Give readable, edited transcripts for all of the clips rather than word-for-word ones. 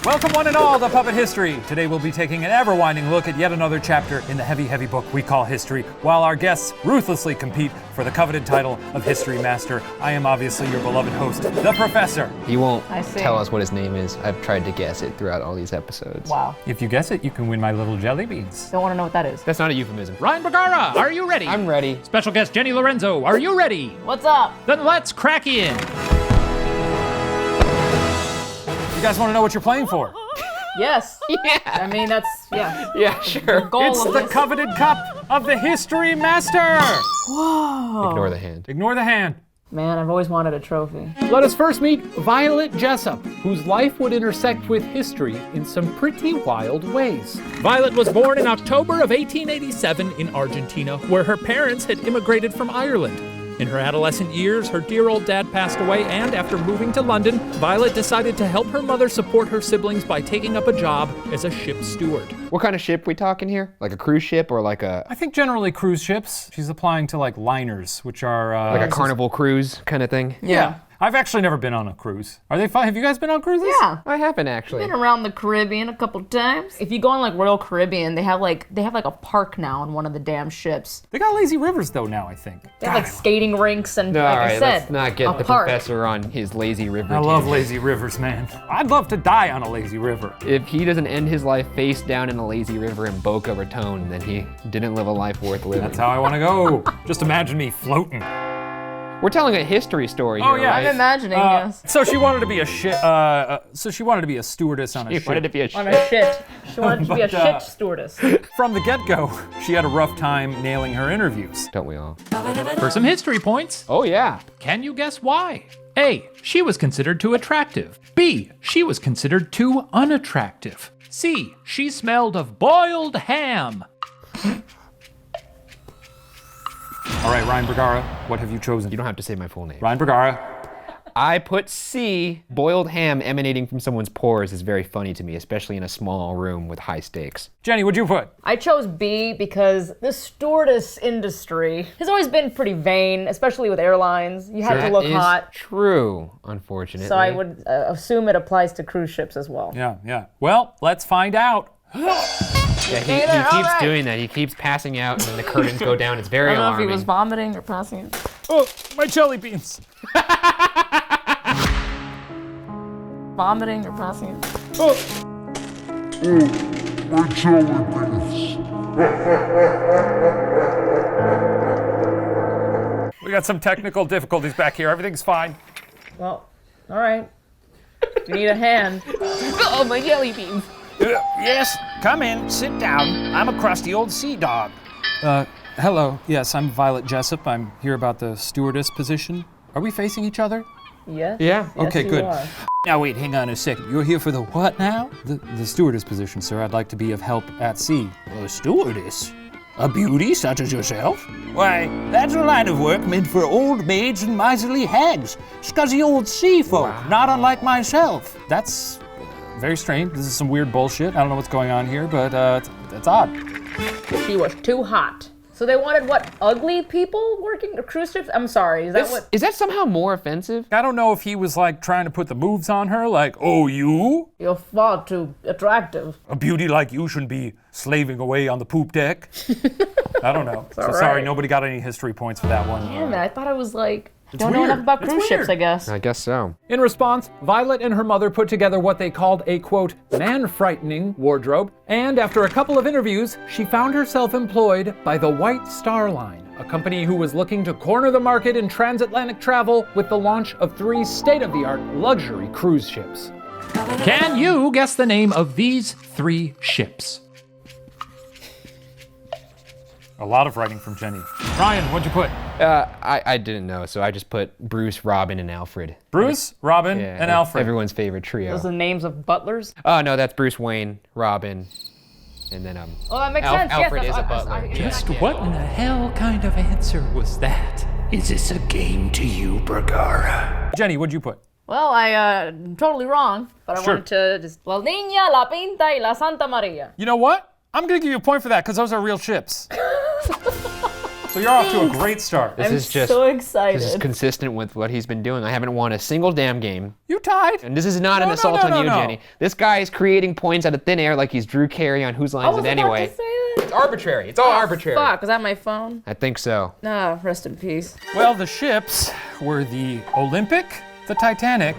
Welcome one and all to Puppet History. Today we'll be taking an ever-winding look at yet another chapter in the heavy, heavy book we call history, while our guests ruthlessly compete for the coveted title of History Master. I am obviously your beloved host, the Professor. He won't tell us what his name is. I've tried to guess it throughout all these episodes. Wow. If you guess it, you can win my little jelly beans. Don't want to know what that is. That's not a euphemism. Ryan Bergara, are you ready? I'm ready. Special guest Jenny Lorenzo, are you ready? What's up? Then let's crack in. You guys want to know what you're playing for? Yes. Yeah. I mean, that's, yeah. Yeah, sure. Goal It's of the this. coveted cup of the History Master. Whoa. Ignore the hand. Ignore the hand. Man, I've always wanted a trophy. Let us first meet Violet Jessup, whose life would intersect with history in some pretty wild ways. Violet was born in October of 1887 in Argentina, where her parents had immigrated from Ireland. In her adolescent years, her dear old dad passed away, and after moving to London, Violet decided to help her mother support her siblings by taking up a job as a ship steward. What kind of ship we talking here? Like a cruise ship or like a I think generally cruise ships. She's applying to like liners, which are like a carnival cruise kind of thing? Yeah. I've actually never been on a cruise. Are they fun? Have you guys been on cruises? Yeah. I haven't actually. Been around the Caribbean a couple times. If you go on like Royal Caribbean, they have like a park now on one of the damn ships. They got lazy rivers though now, I think. They have like skating rinks and No, like all right, I said, let's not get a the park. professor on his lazy river. I love tangent. lazy rivers, man. I'd love to die on a lazy river. If he doesn't end his life face down in a lazy river in Boca Raton, then he didn't live a life worth living. That's how I want to go. Just imagine me floating. We're telling a history story Oh, here, yeah. right? I'm imagining, yes. So she wanted to be a stewardess on a He ship. wanted to be a On a shit. She wanted to be a But, shit stewardess. From the get-go, she had a rough time nailing her interviews. Don't we all? For some history points, Oh yeah. can you guess why? A, she was considered too attractive. B, she was considered too unattractive. C, she smelled of boiled ham. All right, Ryan Bergara, what have you chosen? You don't have to say my full name. Ryan Bergara. I put C. Boiled ham emanating from someone's pores is very funny to me, especially in a small room with high stakes. Jenny, what'd you put? I chose B because the stewardess industry has always been pretty vain, especially with airlines. You had to look That is hot. true, unfortunately. So I would assume it applies to cruise ships as well. Yeah. Well, let's find out. Yeah, he All keeps right. doing that. He keeps passing out and then the curtains go down. It's very I don't know if alarming. he was vomiting or passing it. Oh, my jelly beans. Vomiting or passing it. We got some technical difficulties back here. Everything's fine. Well, all right. You need a hand. Oh, my jelly beans. Yes, come in, sit down. I'm a crusty old sea dog. Hello. Yes, I'm Violet Jessup. I'm here about the stewardess position. Are we facing each other? Yes? Yeah. Yes, Okay, you good. are. Now wait, hang on a second. You're here for the what now? The stewardess position, sir. I'd like to be of help at sea. A stewardess? A beauty such as yourself? Why, that's a line of work meant for old maids and miserly hags. Scuzzy old sea folk, not unlike myself. That's very strange. This is some weird bullshit. I don't know what's going on here, but it's odd. She was too hot. So they wanted what? Ugly people working cruise ships? I'm sorry. Is that what? Is that somehow more offensive? I don't know if he was like trying to put the moves on her, like, oh, you? You're far too attractive. A beauty like you shouldn't be slaving away on the poop deck. I don't know. So all sorry, right. nobody got any history points for that one. Damn it, I thought I was like, don't know weird. enough about It's cruise ships, weird. I guess. I guess so. In response, Violet and her mother put together what they called a, quote, man-frightening wardrobe, and after a couple of interviews, she found herself employed by the White Star Line, a company who was looking to corner the market in transatlantic travel with the launch of 3 state-of-the-art luxury cruise ships. Can you guess the name of these 3 ships? A lot of writing from Jenny. Ryan, what'd you put? I didn't know, so I just put Bruce, Robin, and Alfred. Bruce, Robin, Yeah, and Alfred. Everyone's favorite trio. Those are the names of butlers? Oh no, that's Bruce Wayne, Robin, and then Oh, that makes sense. Alfred yes, is a that's- butler. Just what in the hell kind of answer was that? Is this a game to you, Bergara? Jenny, what'd you put? Well, I'm totally wrong, but I Sure. wanted to just... La Niña, La Pinta, y La Santa Maria. You know what? I'm gonna give you a point for that because those are real ships. So you're off to a great start. This I'm is just so excited. This is consistent with what he's been doing. I haven't won a single damn game. You tied. And this is not an No, assault no, on you, no. Jenny. This guy is creating points out of thin air like he's Drew Carey on Whose Line I Is was It about Anyway? to say that. It's arbitrary. It's all arbitrary. Fuck, was that my phone? I think so. Nah, rest in peace. Well, the ships were the Olympic, the Titanic,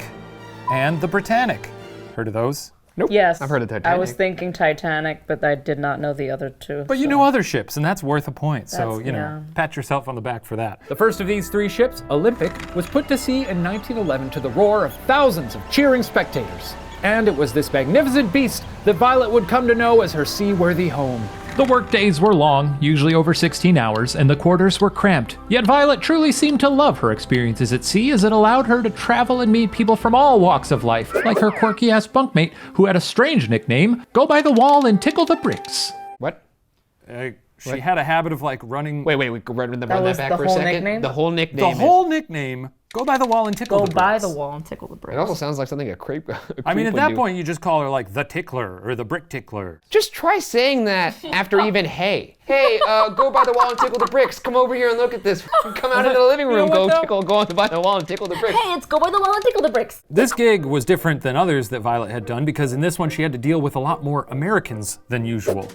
and the Britannic. Heard of those? Nope. Yes. I've heard of Titanic. I was thinking Titanic, but I did not know the other two. But you know other ships, and that's worth a point. So, That's- you know, yeah. pat yourself on the back for that. The first of these 3 ships, Olympic, was put to sea in 1911 to the roar of thousands of cheering spectators. And it was this magnificent beast that Violet would come to know as her seaworthy home. The work days were long, usually over 16 hours, and the quarters were cramped. Yet Violet truly seemed to love her experiences at sea as it allowed her to travel and meet people from all walks of life, like her quirky-ass bunkmate, who had a strange nickname, Go By the Wall and Tickle the Bricks. What? She had a habit of like running. Wait, we could run that was back the for a whole second. nickname? The whole nickname. the is- whole nickname, Go By the Wall and Tickle Go the by Bricks. the wall and tickle the It bricks. almost sounds like something a creep. I mean, at that point, you just call her like the Tickler or the Brick Tickler. Just try saying that after even hey. Hey, go by the wall and tickle the bricks. Come over here and look at this. Come out into the living room. what, though? Go by the wall and tickle the bricks. Hey, it's go by the wall and tickle the bricks. This gig was different than others that Violet had done because in this one she had to deal with a lot more Americans than usual.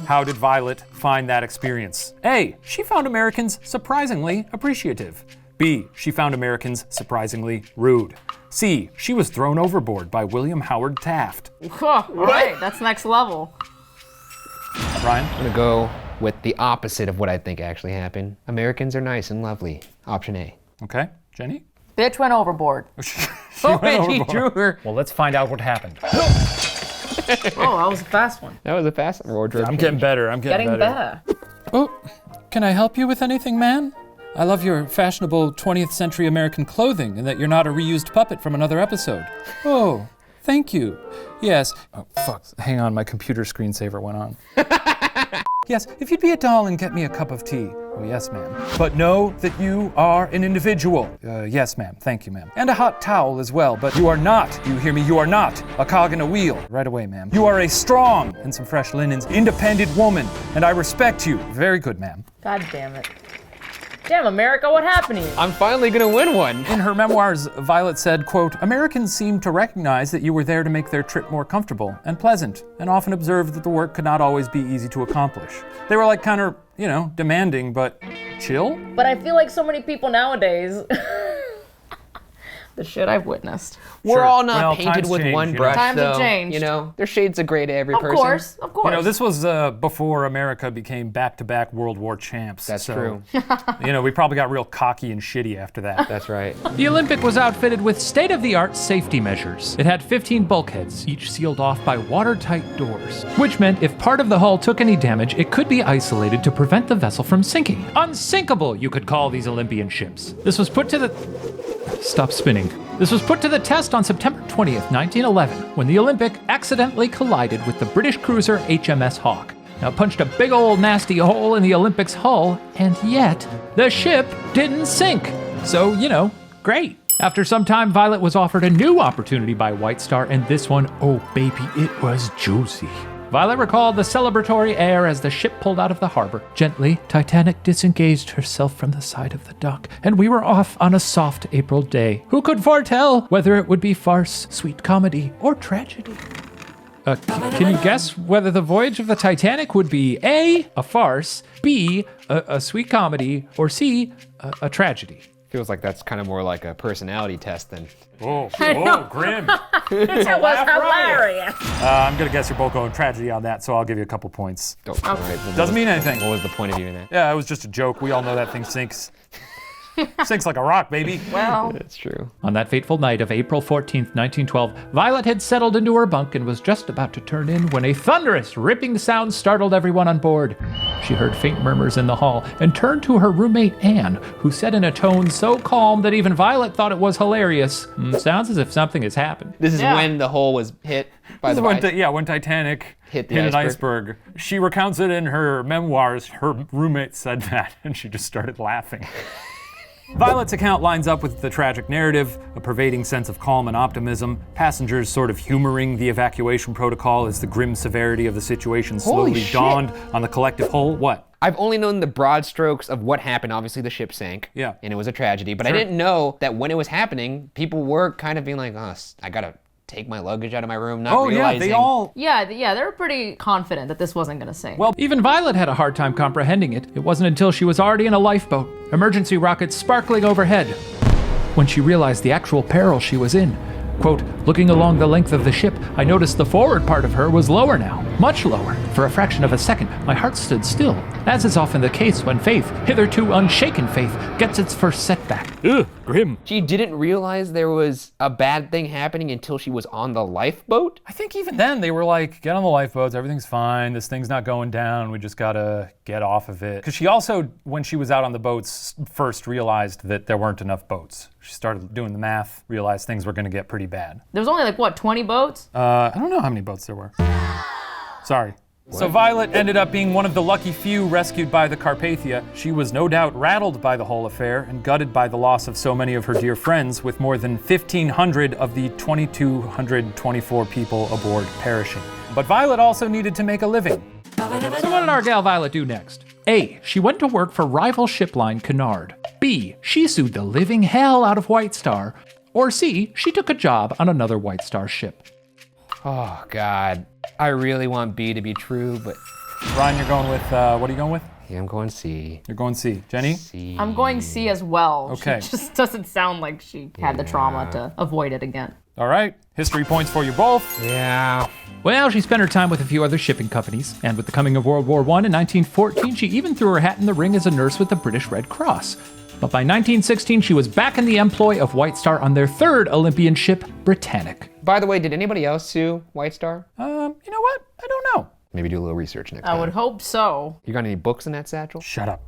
How did Violet find that experience? A, she found Americans surprisingly appreciative. B, she found Americans surprisingly rude. C, she was thrown overboard by William Howard Taft. All right, that's next level. Ryan? I'm gonna go with the opposite of what I think actually happened. Americans are nice and lovely. Option A. Okay. Jenny? Bitch went overboard. Oh, wait, he drew her. Well, let's find out what happened. Oh, that was a fast one. That was a fast wardrobe. I'm getting better. I'm getting Getting better. Oh, can I help you with anything, man? I love your fashionable 20th century American clothing and that you're not a reused puppet from another episode. Oh, thank you. Yes. Oh, fuck. Hang on, my computer screensaver went on. Yes, if you'd be a doll and get me a cup of tea. Oh, yes, ma'am. But know that you are an individual. Yes, ma'am. Thank you, ma'am. And a hot towel as well. But you are not, you hear me, you are not a cog in a wheel. Right away, ma'am. You are a strong and some fresh linens, independent woman. And I respect you. Very good, ma'am. God damn it. Damn, America, what happened to you? I'm finally gonna win one. In her memoirs, Violet said, quote, Americans seemed to recognize that you were there to make their trip more comfortable and pleasant, and often observed that the work could not always be easy to accomplish. They were like kind of, you know, demanding, but chill? But I feel like so many people nowadays, the shit I've witnessed. We're Sure. all not Well, painted times with change, one you know. brush, Times have though. changed. You know, there's shades of gray to every Of person. course, of course. You know, this was before America became back-to-back World War champs. That's so, true. You know, we probably got real cocky and shitty after that. That's right. The Olympic was outfitted with state-of-the-art safety measures. It had 15 bulkheads, each sealed off by watertight doors, which meant if part of the hull took any damage, it could be isolated to prevent the vessel from sinking. Unsinkable, you could call these Olympian ships. This was put to the... Stop spinning. This was put to the test on September 20th, 1911, when the Olympic accidentally collided with the British cruiser HMS Hawke. Now, it punched a big old nasty hole in the Olympic's hull, and yet, the ship didn't sink. So, you know, great. After some time, Violet was offered a new opportunity by White Star, and this one, oh baby, it was juicy. Violet recalled the celebratory air as the ship pulled out of the harbor. Gently, Titanic disengaged herself from the side of the dock, and we were off on a soft April day. Who could foretell whether it would be farce, sweet comedy, or tragedy? Can you guess whether the voyage of the Titanic would be A, a farce, B, a sweet comedy, or C, a tragedy? Feels like that's kind of more like a personality test than. Oh, grim. That was hilarious. I'm going to guess you're both going tragedy on that, so I'll give you a couple points. Don't. All right, well, Doesn't mean anything. What was the point of you in that? Yeah, it was just a joke. We all know that thing sinks. Sinks like a rock, baby. Well, That's true. On that fateful night of April 14th, 1912, Violet had settled into her bunk and was just about to turn in when a thunderous, ripping sound startled everyone on board. She heard faint murmurs in the hall and turned to her roommate Anne, who said in a tone so calm that even Violet thought it was hilarious, "Sounds as if something has happened." This is Yeah. when the hole was hit by the When, ice. when Titanic Hit hit the an iceberg. iceberg. She recounts it in her memoirs. Her roommate said that, and she just started laughing. Violet's account lines up with the tragic narrative, a pervading sense of calm and optimism, passengers sort of humoring the evacuation protocol as the grim severity of the situation Holy slowly shit. dawned on the collective whole. What? I've only known the broad strokes of what happened. Obviously, the ship sank. Yeah. And it was a tragedy. But I didn't know that when it was happening, people were kind of being like, oh, I gotta take my luggage out of my room, not Oh yeah, realizing. they all. Yeah, they were pretty confident that this wasn't gonna sink. Well, Even Violet had a hard time comprehending it. It wasn't until she was already in a lifeboat, emergency rockets sparkling overhead, when she realized the actual peril she was in. Quote, looking along the length of the ship, I noticed the forward part of her was lower now, much lower. For a fraction of a second, my heart stood still, as is often the case when faith, hitherto unshaken faith, gets its first setback. Ugh, grim. She didn't realize there was a bad thing happening until she was on the lifeboat? I think even then they were like, get on the lifeboats, everything's fine, this thing's not going down, we just gotta get off of it. Because she also, when she was out on the boats, first realized that there weren't enough boats. She started doing the math, realized things were gonna get pretty bad. there was only like, what, 20 boats? I don't know how many boats there were. Sorry. So Violet ended up being one of the lucky few rescued by the Carpathia. She was no doubt rattled by the whole affair and gutted by the loss of so many of her dear friends, with more than 1,500 of the 2,224 people aboard perishing. But Violet also needed to make a living. So what did our gal Violet do next? A, she went to work for rival ship line Cunard. B, she sued the living hell out of White Star. Or C, she took a job on another White Star ship. Oh, God. I really want B to be true, but Ryan, you're going with, what are you going with? yeah, I'm going C. You're going C. Jenny? C. I'm going C as well. Okay. She just doesn't sound like she had the trauma to avoid it again. All right. History points for you both. Yeah. Well, she spent her time with a few other shipping companies, and with the coming of World War I in 1914, she even threw her hat in the ring as a nurse with the British Red Cross. But by 1916, she was back in the employ of White Star on their third Olympian ship, Britannic. By the way, did anybody else sue White Star? You know what? I don't know. Maybe do a little research next I time. would hope so. You got any books in that satchel? Shut up.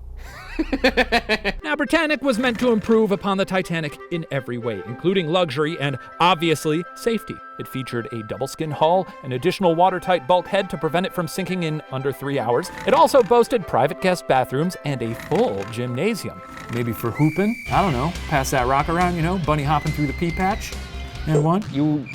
Now, Britannic was meant to improve upon the Titanic in every way, including luxury and, obviously, safety. It featured a double-skin hull, an additional watertight bulkhead to prevent it from sinking in under 3 hours. It also boasted private guest bathrooms and a full gymnasium. Maybe for hooping? I don't know. Pass that rock around, you know, bunny hopping through the pea patch. And one? You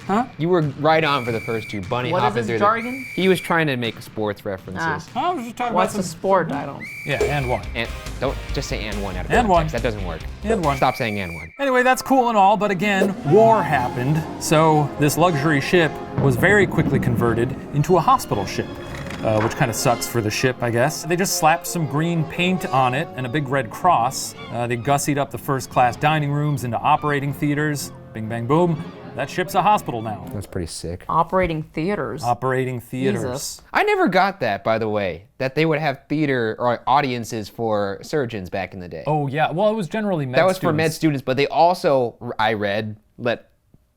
were right on for the first two. Bunny What is hopping this through jargon? He was trying to make sports references. I was just talking What's about a sport? I don't. Yeah, and one. And don't just say and one out of And context. one. That doesn't work. And one. Stop saying and one. Anyway, that's cool and all, but again, war happened, so this luxury ship was very quickly converted into a hospital ship, which kind of sucks for the ship, I guess. They just slapped some green paint on it and a big red cross. They gussied up the first-class dining rooms into operating theaters. Bing, bang, boom. That ship's a hospital now. That's pretty sick. Operating theaters. Operating theaters. Jesus. I never got that, by the way, that they would have theater or audiences for surgeons back in the day. Oh, yeah. Well, it was generally med that was for students. med students, but they also, I read, let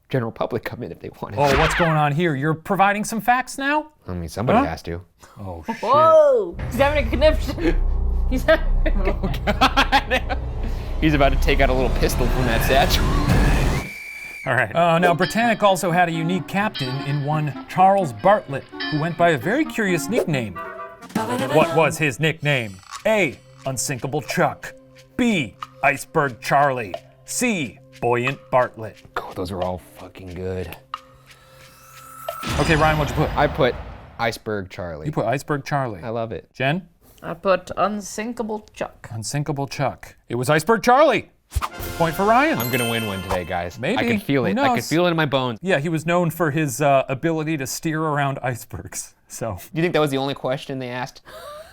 general public come in if they wanted. Oh, what's going on here? You're providing some facts now? I mean, somebody has to. Oh, shit. Whoa! He's having a conniption. He's having He's about to take out a little pistol from that satchel. All right. Now, Britannic also had a unique captain in one Charles Bartlett, who went by a very curious nickname. What was his nickname? A, Unsinkable Chuck. B, Iceberg Charlie. C, Buoyant Bartlett. Oh, those are all fucking good. Okay, Ryan, what'd you put? I put Iceberg Charlie. You put Iceberg Charlie. I love it. Jen? I put unsinkable Chuck. Unsinkable Chuck. It was Iceberg Charlie. Point for Ryan. I'm gonna win one today, guys. Maybe. I can feel Who it. I can knows? feel it in my bones. Yeah, he was known for his ability to steer around icebergs. So, Do you think that was the only question they asked?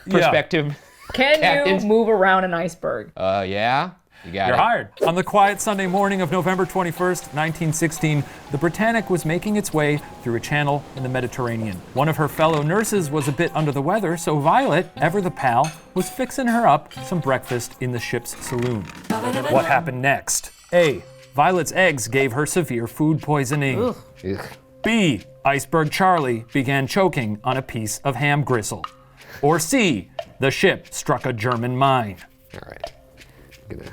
Yeah. Perspective. Can Captains. you move around an iceberg? Yeah. You got you're it. hired. On the quiet Sunday morning of November 21st, 1916, the Britannic was making its way through a channel in the Mediterranean. One of her fellow nurses was a bit under the weather, so Violet, ever the pal, was fixing her up some breakfast in the ship's saloon. What happened next? A, Violet's eggs gave her severe food poisoning. Ugh. B, Iceberg Charlie began choking on a piece of ham gristle. Or C, the ship struck a German mine. All right. I'm gonna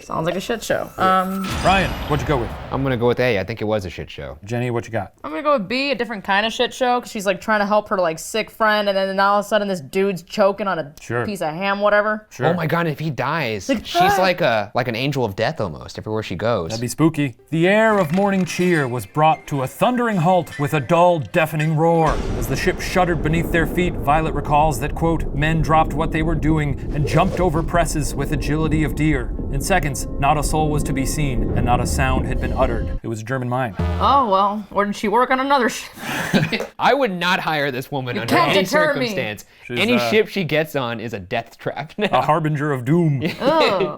Sounds like a shit show. Ryan, what'd you go with? I'm gonna go with A. I think it was a shit show. Jenny, what you got? I'm gonna go with B, a different kind of shit show, because she's like trying to help her like sick friend, and then all of a sudden this dude's choking on a Sure. piece of ham, whatever. Sure. Oh my god, if he dies, she's like an angel of death almost, everywhere she goes. That'd be spooky. The air of morning cheer was brought to a thundering halt with a dull, deafening roar. As the ship shuddered beneath their feet, Violet recalls that, quote, men dropped what they were doing and jumped over presses with agility of deer. In seconds, not a soul was to be seen, and not a sound had been uttered. It was a German mine. Oh, well, or did she work on another ship? I would not hire this woman under can't any deter me. circumstance. She's, Any ship she gets on is a death trap now. A harbinger of doom.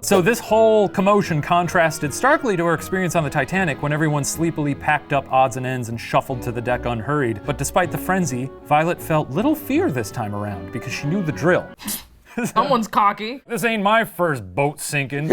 So this whole commotion contrasted starkly to her experience on the Titanic when everyone sleepily packed up odds and ends and shuffled to the deck unhurried. But despite the frenzy, Violet felt little fear this time around because she knew the drill. Someone's cocky. This ain't my first boat sinking.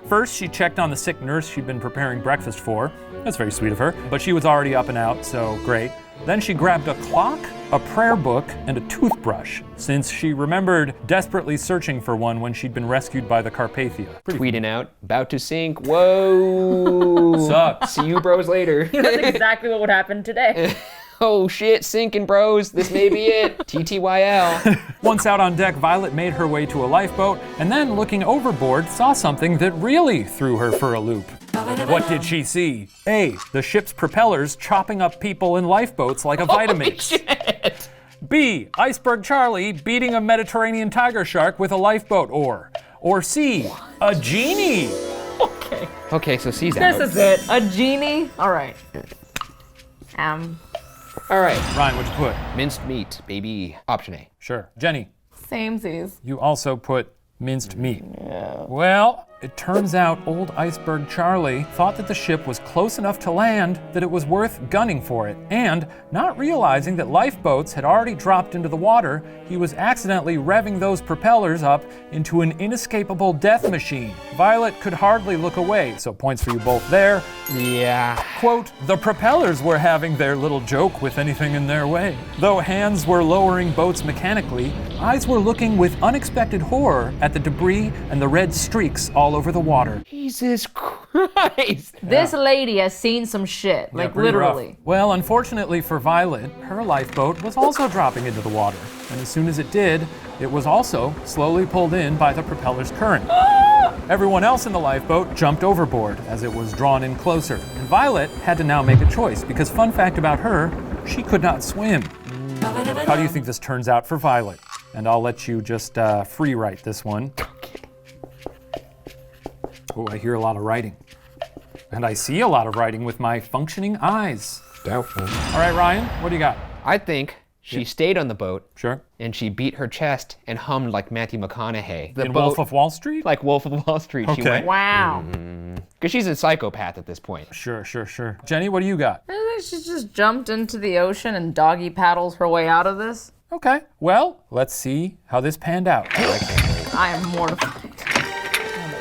First, she checked on the sick nurse she'd been preparing breakfast for. That's very sweet of her, but she was already up and out, so great. Then she grabbed a clock, a prayer book, and a toothbrush, since she remembered desperately searching for one when she'd been rescued by the Carpathia. Tweeting out, about to sink, whoa. Sucks. See you bros later. That's exactly what would happen today. Oh shit, sinking bros, this may be it. TTYL. Once out on deck, Violet made her way to a lifeboat, and then looking overboard, saw something that really threw her for a loop. What did she see? A, the ship's propellers chopping up people in lifeboats like a Vitamix. Shit. B, Iceberg Charlie beating a Mediterranean tiger shark with a lifeboat oar. Or C, a genie. Okay, so C's out. This is it. A genie? All right. All right, Ryan, what'd you put? minced meat, baby. Option A. Sure. Jenny, Samesies. you also put minced meat. Well, it turns out old Iceberg Charlie thought that the ship was close enough to land that it was worth gunning for it. And not realizing that lifeboats had already dropped into the water, he was accidentally revving those propellers up into an inescapable death machine. Violet could hardly look away, so points for you both there. Yeah. Quote, the propellers were having their little joke with anything in their way. Though hands were lowering boats mechanically, eyes were looking with unexpected horror at the debris and the red streaks all over the water. Jesus Christ. This lady has seen some shit, like Pretty rough. literally. Well, unfortunately for Violet, her lifeboat was also dropping into the water. And as soon as it did, it was also slowly pulled in by the propeller's current. Everyone else in the lifeboat jumped overboard as it was drawn in closer. And Violet had to now make a choice because, fun fact about her, she could not swim. How do you think this turns out for Violet? And I'll let you just free write this one. Oh, I hear a lot of writing. And I see a lot of writing with my functioning eyes. Doubtful. All right, Ryan, what do you got? I think she stayed on the boat Sure. and she beat her chest and hummed like Matthew McConaughey. The In boat, Wolf of Wall Street? like Wolf of Wall Street. She Okay. went, Wow. because she's a psychopath at this point. Sure. Jenny, what do you got? I think she just jumped into the ocean and doggy paddles her way out of this. Okay, well, let's see how this panned out. I am mortified.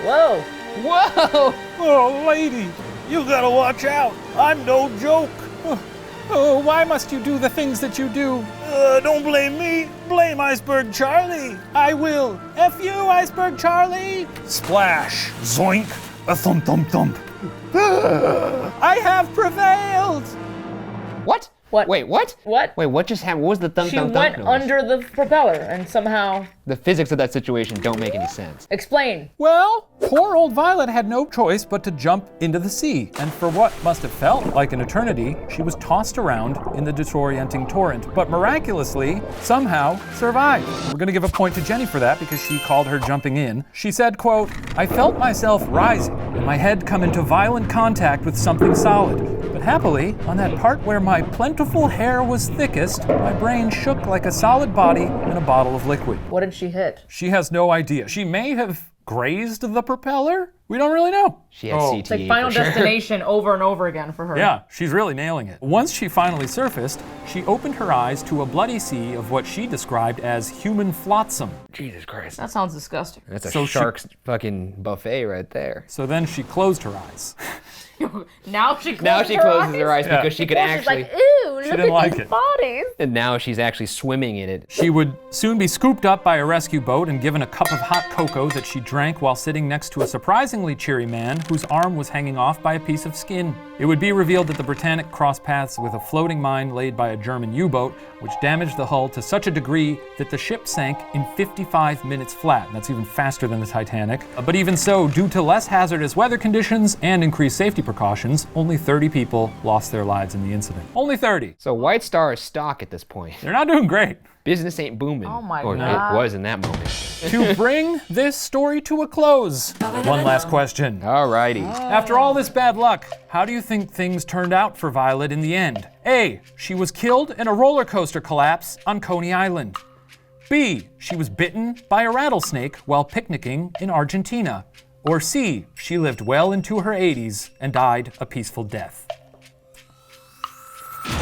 Whoa. Whoa! Oh, lady, you gotta watch out. I'm no joke. Oh, why must you do the things that you do? Don't blame me. Blame Iceberg Charlie. I will. F you, Iceberg Charlie. Splash. Zoink. A thump thump thump. I have prevailed. What? What? Wait, what? What? Wait, what just happened? What was the thump She thump went thump noise? under the propeller and somehow. The physics of that situation don't make any sense. Explain. Well, poor old Violet had no choice but to jump into the sea. And for what must have felt like an eternity, she was tossed around in the disorienting torrent, but miraculously, somehow survived. We're gonna give a point to Jenny for that because she called her jumping in. She said, quote, I felt myself rising and my head come into violent contact with something solid. But happily, on that part where my plentiful hair was thickest, my brain shook like a solid body in a bottle of liquid. What did she hit? She has no idea. She may have grazed the propeller. We don't really know. She had CTE It's like Final for sure. Destination over and over again for her. Yeah, she's really nailing it. Once she finally surfaced, she opened her eyes to a bloody sea of what she described as human flotsam. Jesus Christ. That sounds disgusting. That's a So she- shark's fucking buffet right there. So then she closed her eyes. Now she closes Now she closes her eyes Yeah. because she could Before she's actually. like, ooh, Look didn't at like these it. bodies. And now she's actually swimming in it. She would soon be scooped up by a rescue boat and given a cup of hot cocoa that she drank while sitting next to a surprisingly cheery man whose arm was hanging off by a piece of skin. It would be revealed that the Britannic crossed paths with a floating mine laid by a German U-boat, which damaged the hull to such a degree that the ship sank in 55 minutes flat. That's even faster than the Titanic. But even so, due to less hazardous weather conditions and increased safety precautions, only 30 people lost their lives in the incident. Only 30. So White Star is stock at this point. They're not doing great. Business ain't booming. Oh my or God. it was in that moment. To bring this story to a close, one last question. Alrighty. After all this bad luck, how do you think things turned out for Violet in the end? A, she was killed in a roller coaster collapse on Coney Island. B, she was bitten by a rattlesnake while picnicking in Argentina. Or C, she lived well into her 80s and died a peaceful death.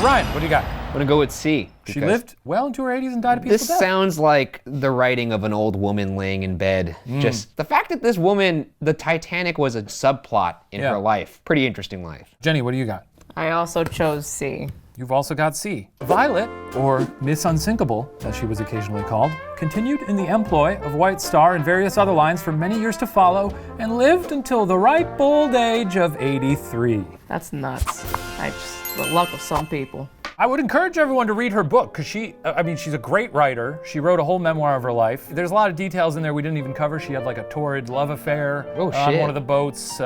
Ryan, what do you got? I'm gonna go with C. She because lived well into her 80s and died a peaceful This death. sounds like the writing of an old woman laying in bed. Just the fact that this woman, the Titanic was a subplot in Yeah. her life. Pretty interesting life. Jenny, what do you got? I also chose C. You've also got C. Violet, or Miss Unsinkable, as she was occasionally called, continued in the employ of White Star and various other lines for many years to follow, and lived until the ripe old age of 83. That's nuts. The luck of some people. I would encourage everyone to read her book, because she's a great writer. She wrote a whole memoir of her life. There's a lot of details in there we didn't even cover. She had like a torrid love affair Oh, on shit. one of the boats.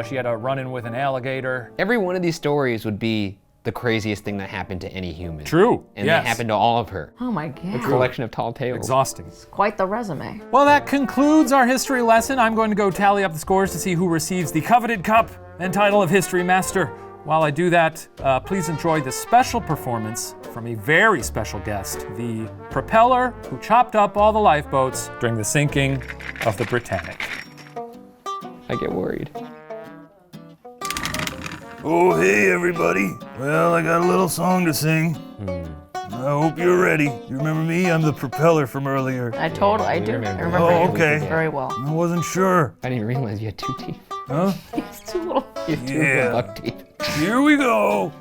She had a run-in with an alligator. Every one of these stories would be the craziest thing that happened to any human. True, And yes. that happened to all of her. Oh my God. Collection of tall tales. Exhausting. Quite the resume. Well, that concludes our history lesson. I'm going to go tally up the scores to see who receives the coveted cup and title of History Master. While I do that, please enjoy the special performance from a very special guest, the propeller who chopped up all the lifeboats during the sinking of the Britannic. I get worried. Oh, hey, everybody. Well, I got a little song to sing. I hope you're ready. You remember me? I'm the propeller from earlier. I do. I remember Oh, you okay. very well. I wasn't sure. I didn't realize you had two teeth. Huh? It's too little. You had two Yeah. little buck teeth. Here we go.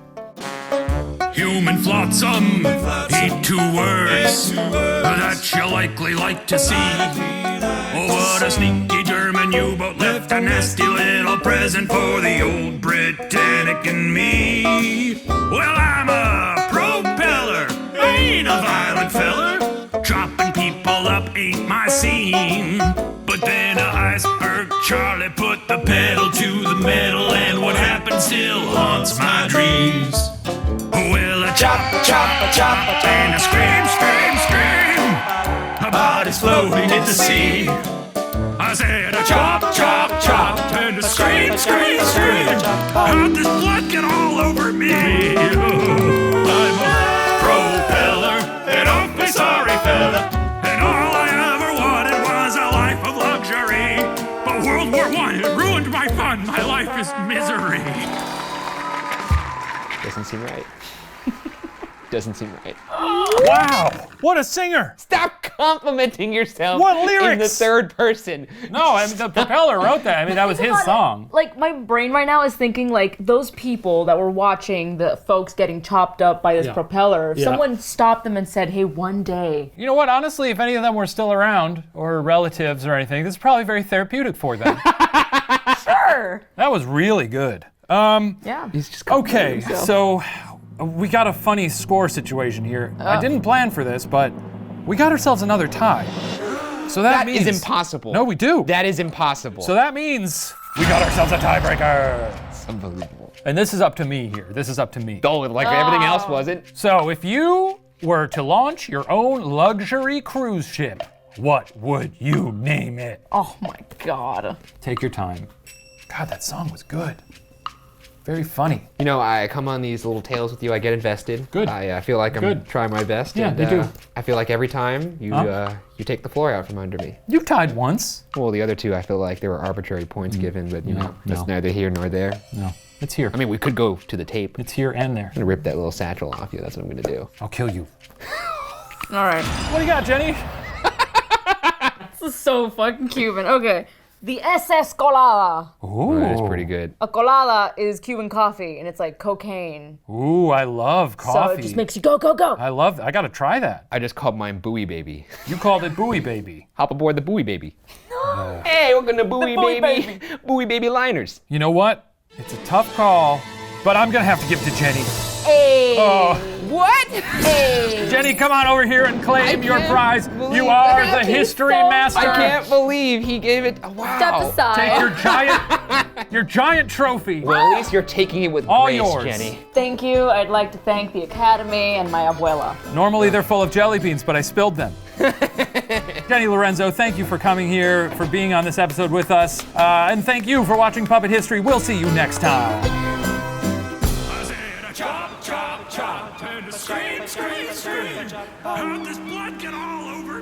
Human flotsam, eat two words that you likely like to see. Oh, what a sneaky German U-boat left a nasty little present for the old Britannic and me. Well, I'm a propeller, ain't a violent feller. Chopping people up ain't my scene. But then a iceberg Charlie put the pedal to the metal, and what happened still haunts my dreams. Well, a chop, and a scream, scream, scream. My body's floating in the sea. I said a chop, and a scream, scream, scream. How'd this blood get all over me? I'm a propeller, an awfully sorry fella. And all I ever wanted was a life of luxury. But World War I, it ruined my fun. My life is misery. Doesn't seem right. Doesn't seem right. Wow, what a singer! Stop complimenting yourself What in the lyrics? third person. No, I mean, the propeller wrote that. I mean, that was his song. Like, my brain right now is thinking, like, those people that were watching the folks getting chopped up by this Yeah. propeller, if Yeah. someone stopped them and said, hey, one day. You know what? Honestly, if any of them were still around, or relatives or anything, this is probably very therapeutic for them. Sure. That was really good. Yeah. He's just Okay, so we got a funny score situation here. I didn't plan for this, but we got ourselves another tie. So that means is impossible. No, we do. That is impossible. So that means we got ourselves a tiebreaker. It's unbelievable. And this is up to me here. This is up to me. Oh, like everything else wasn't. So if you were to launch your own luxury cruise ship, what would you name it? Oh my God. Take your time. God, that song was good. Very funny. You know, I come on these little tales with you. I get invested. Good. I feel like I'm Good. trying my best. Yeah, and, you do. I feel like every time you you take the floor out from under me. You tied once. Well, the other two, I feel like there were arbitrary points given, but you know, that's no. neither here nor there. No, it's here. I mean, we could go to the tape. It's here and there. I'm gonna rip that little satchel off you. That's what I'm gonna do. I'll kill you. All right. What do you got, Jenny? This is so fucking Cuban. Okay. The SS Colada. Oh, that's pretty good. A colada is Cuban coffee, and it's like cocaine. Ooh, I love coffee. So it just makes you go, go, go. I gotta try that. I just called mine Buoy Baby. You called it Buoy Baby. Hop aboard the Buoy Baby. Hey, welcome to Buoy Buoy Baby. Buoy Baby liners. You know what? It's a tough call, but I'm gonna have to give it to Jenny. Hey. Oh, What? Hey. Jenny, come on over here and claim your can't prize. believe You are that. the history so master. I can't believe he gave it. Wow. Step aside. Take your giant trophy. Well, at least you're taking it with All grace, yours. Jenny. Thank you. I'd like to thank the Academy and my abuela. Normally they're full of jelly beans, but I spilled them. Jenny Lorenzo, thank you for coming here, for being on this episode with us, and thank you for watching Puppet History. We'll see you next time. I said a chop, chop, chop, and a scream, scream, scream. How'd this blood get all over